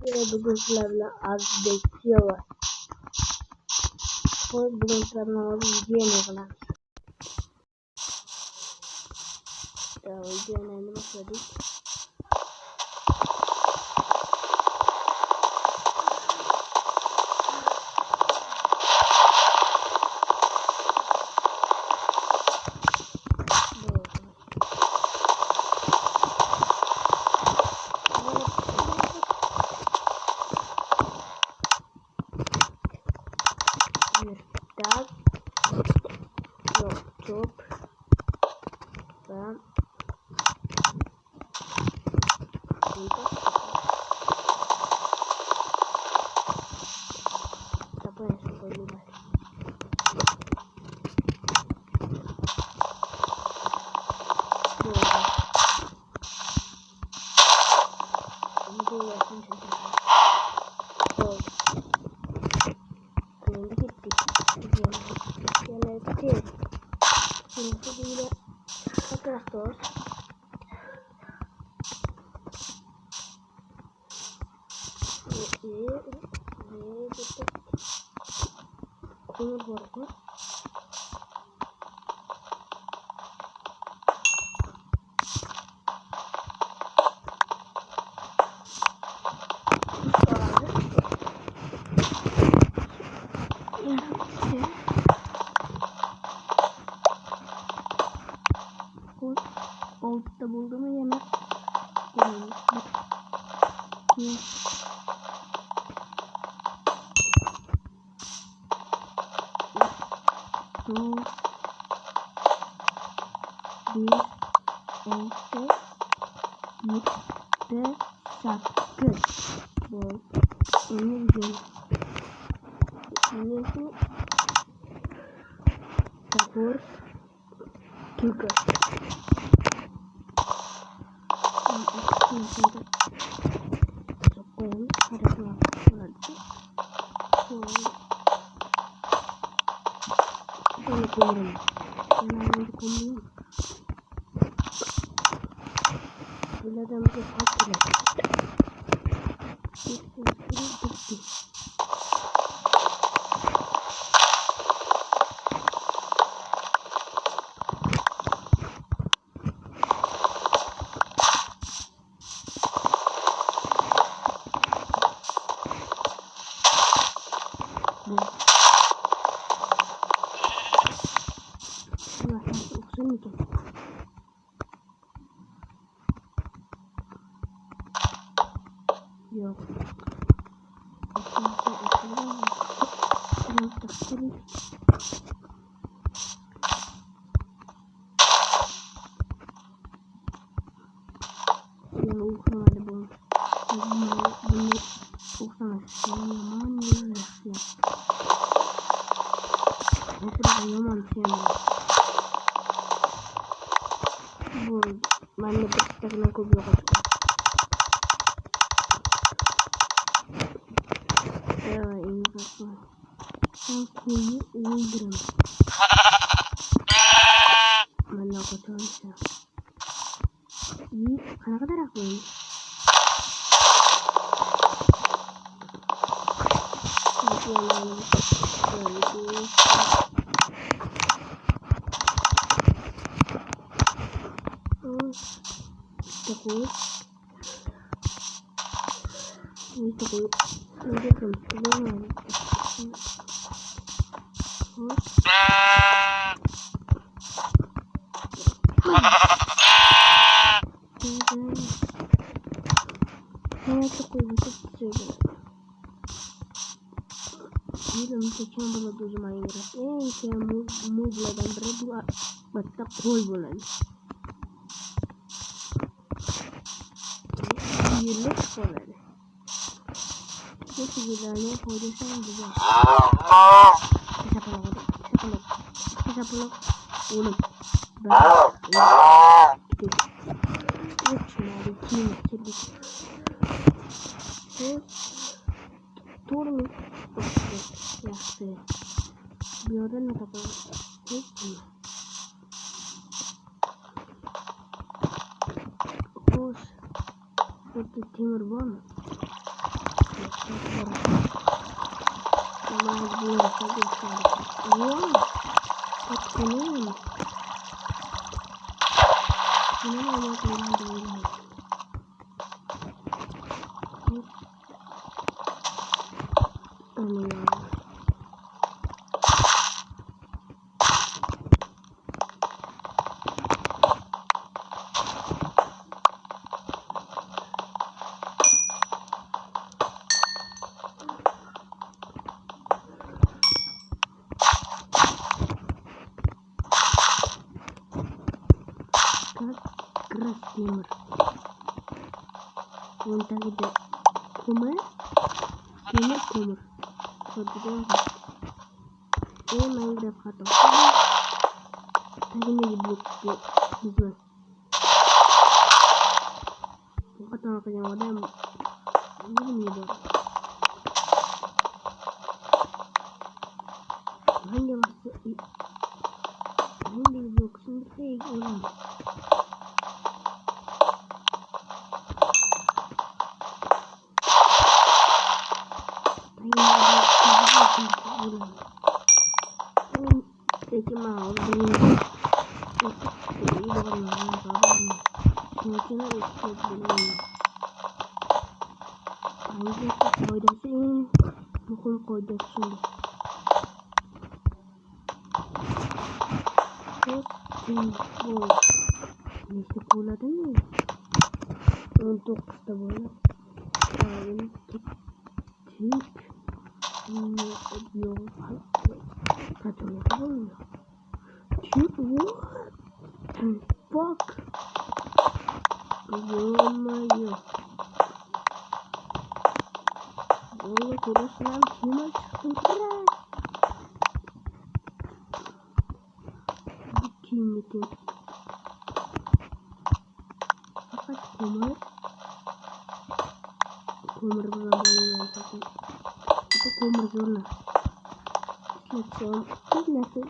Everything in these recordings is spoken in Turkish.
Bugün sizlerle az bekliyorlar. Bugün sizlerle az izleyemiyorlar. Videonun önüne başladık. Top ben traktor. Kumur borku. Olta bulduğumu yeme. Sakın. Bu onu güzel. Şimdi sabır juga. Sokol ada kelapa lagi. Ini kurang. Ini kurang. Bila dah macam apa lagi? Yok. Mana bertakna ko blok ako. Ya ini apa? Aku ini udah. Mana aku coba. Ini anak-anak aku ini. Takut nanti keluar ini mencecah menuju Minecraft saya mau belajar berdua batak bulan ini sekolah itu sebenarnya pojok saya juga bisa peluk ulut cuma dikit turun ya sih biarin apa terus seperti timur banget Gamer. Untuk kita kumar. Kemudian Minecraft atau tadi ini blok gitu. Kata orang yang ada ini dia. Hanya masuk ini blok sendiri ulang. Untuk sebuah Kumar berlambang itu kumar zona. Macam ini sih.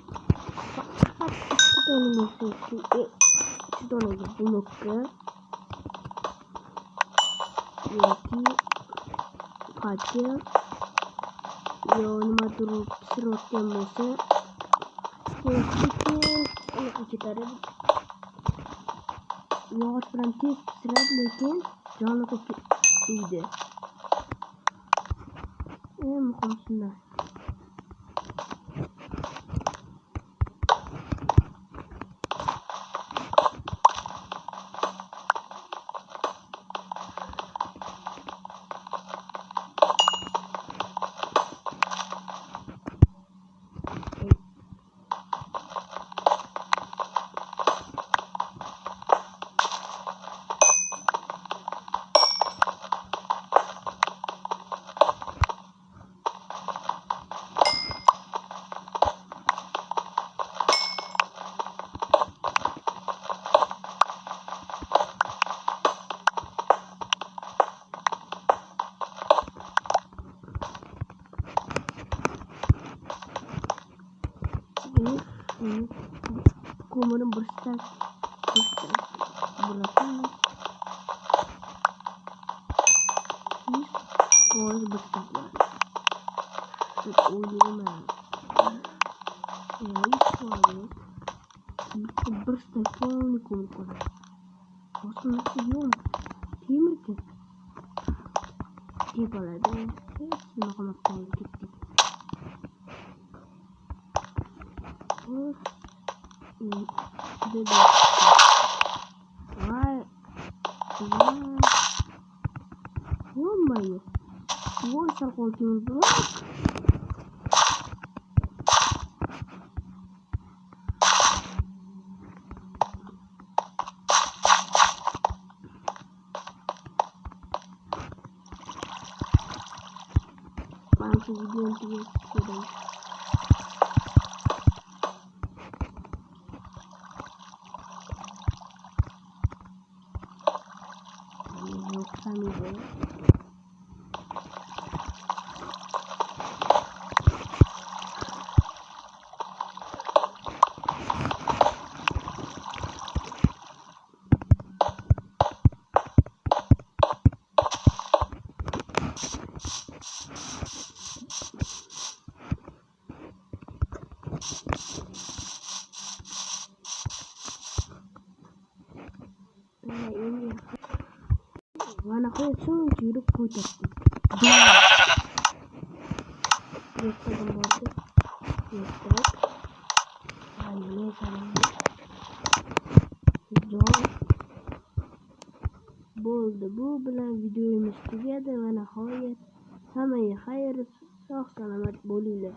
Kita ini sih. Kita lagi buka. Yaki kaca. Yang madru serotnya musa. Kita ada. Yang nanti serot lekin jangan lupa ide. Muhammadullah. Kemudian berstak belakang ini berstak ya mana ya itu berstak ini kumpulan kosong siyon timur ke tiba lagi semua kemakan gitu beda why ya gua asal kontrol blok langsung video dia sudah kami va nihoyat shuncha yurib ko'tardim. Yo'qdan bordi. Yo'q. Anne sana. Bo'ldi. Bu bilan videomiz tugadi va nihoyat hammaga xayr, sog' salomat bo'linglar.